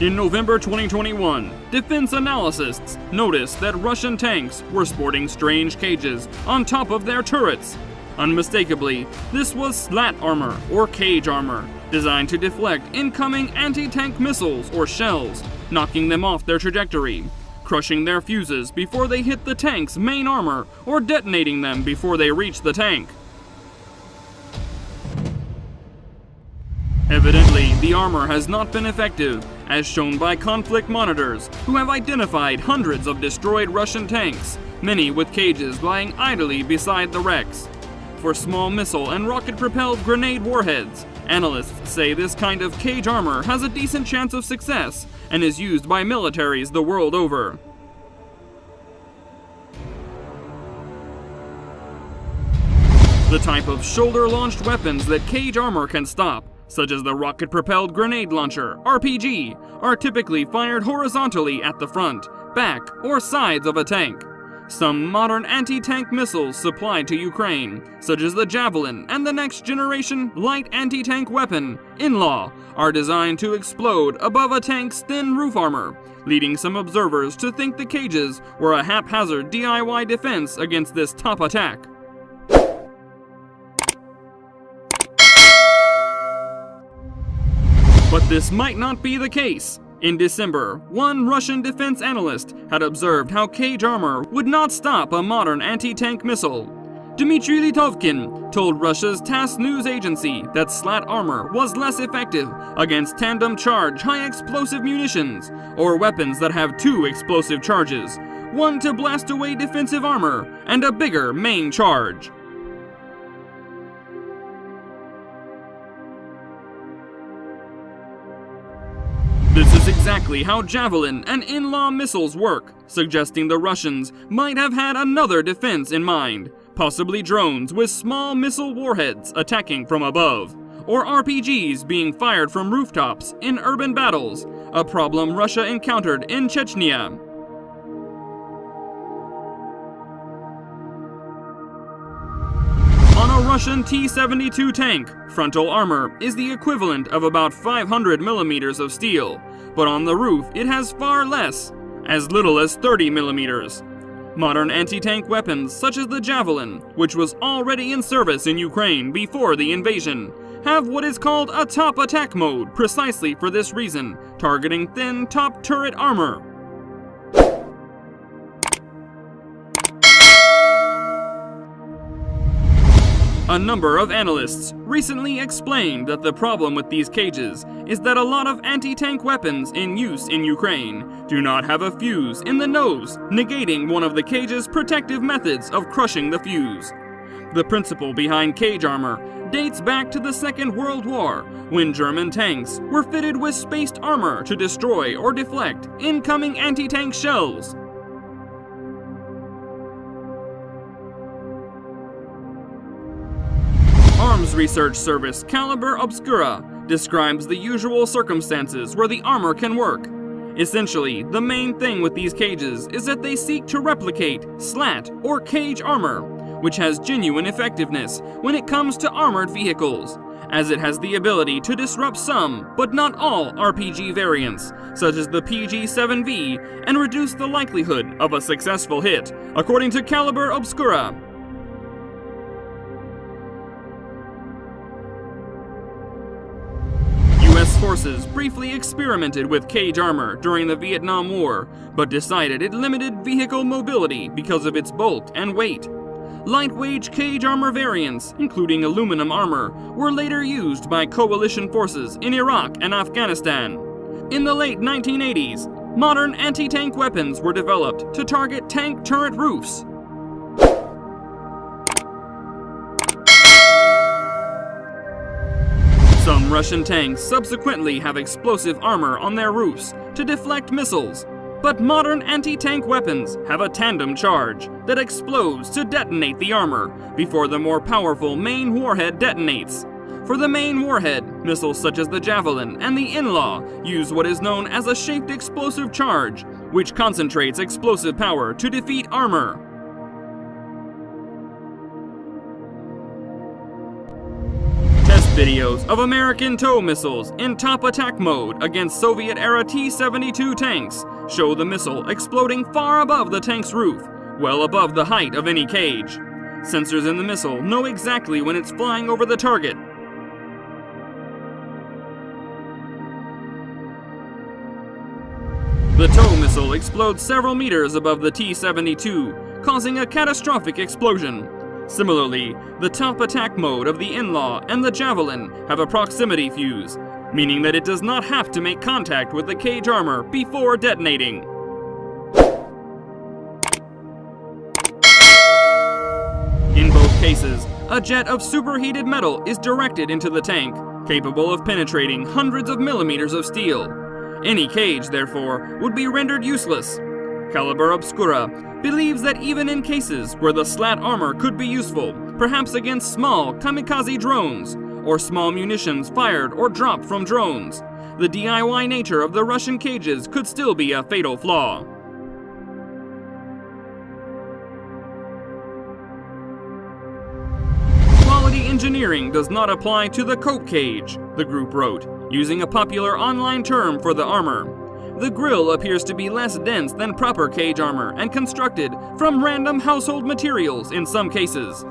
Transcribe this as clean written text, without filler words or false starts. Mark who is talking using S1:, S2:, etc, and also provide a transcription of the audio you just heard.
S1: In November 2021, defense analysts noticed that Russian tanks were sporting strange cages on top of their turrets. Unmistakably, this was slat armor or cage armor, designed to deflect incoming anti-tank missiles or shells, knocking them off their trajectory, crushing their fuses before they hit the tank's main armor, or detonating them before they reach the tank. Evidently, the armor has not been effective, as shown by conflict monitors, who have identified hundreds of destroyed Russian tanks, many with cages lying idly beside the wrecks. For small missile and rocket-propelled grenade warheads, analysts say this kind of cage armor has a decent chance of success and is used by militaries the world over. The type of shoulder-launched weapons that cage armor can stop, such as the rocket-propelled grenade launcher, RPG, are typically fired horizontally at the front, back, or sides of a tank. Some modern anti-tank missiles supplied to Ukraine, such as the Javelin and the next-generation light anti-tank weapon, IDly, are designed to explode above a tank's thin roof armor, leading some observers to think the cages were a haphazard DIY defense against this top attack. But this might not be the case. In December, one Russian defense analyst had observed how cage armor would not stop a modern anti-tank missile. Dmitry Litovkin told Russia's TASS news agency that slat armor was less effective against tandem charge high-explosive munitions, or weapons that have two explosive charges, one to blast away defensive armor and a bigger main charge. This is exactly how Javelin and idly missiles work, suggesting the Russians might have had another defense in mind, possibly drones with small missile warheads attacking from above, or RPGs being fired from rooftops in urban battles, a problem Russia encountered in Chechnya. On a Russian T-72 tank, frontal armor is the equivalent of about 500 millimeters of steel, but on the roof it has far less, as little as 30 millimeters. Modern anti-tank weapons such as the Javelin, which was already in service in Ukraine before the invasion, have what is called a top attack mode precisely for this reason, targeting thin top turret armor. A number of analysts recently explained that the problem with these cages is that a lot of anti-tank weapons in use in Ukraine do not have a fuse in the nose, negating one of the cage's protective methods of crushing the fuse. The principle behind cage armor dates back to the Second World War, when German tanks were fitted with spaced armor to destroy or deflect incoming anti-tank shells. Arms research service Caliber Obscura describes the usual circumstances where the armor can work. Essentially, the main thing with these cages is that they seek to replicate slat or cage armor, which has genuine effectiveness when it comes to armored vehicles, as it has the ability to disrupt some, but not all, RPG variants, such as the PG-7V, and reduce the likelihood of a successful hit, according to Caliber Obscura. US forces briefly experimented with cage armor during the Vietnam War, but decided it limited vehicle mobility because of its bulk and weight. Lightweight cage armor variants, including aluminum armor, were later used by coalition forces in Iraq and Afghanistan. In the late 1980s, modern anti-tank weapons were developed to target tank turret roofs. Some Russian tanks subsequently have explosive armor on their roofs to deflect missiles, but modern anti-tank weapons have a tandem charge that explodes to detonate the armor before the more powerful main warhead detonates. For the main warhead, missiles such as the Javelin and the In-Law use what is known as a shaped explosive charge, which concentrates explosive power to defeat armor. Test videos of American TOW missiles in top attack mode against Soviet-era T-72 tanks show the missile exploding far above the tank's roof, well above the height of any cage. Sensors in the missile know exactly when it's flying over the target. The TOW missile explodes several meters above the T-72, causing a catastrophic explosion. Similarly, the top attack mode of the In-Law and the Javelin have a proximity fuse, meaning that it does not have to make contact with the cage armor before detonating. In both cases, a jet of superheated metal is directed into the tank, capable of penetrating hundreds of millimeters of steel. Any cage, therefore, would be rendered useless. Caliber Obscura believes that even in cases where the slat armor could be useful, perhaps against small kamikaze drones, or small munitions fired or dropped from drones, the DIY nature of the Russian cages could still be a fatal flaw. Quality engineering does not apply to the cope cage, the group wrote, using a popular online term for the armor. The grille appears to be less dense than proper cage armor and constructed from random household materials in some cases.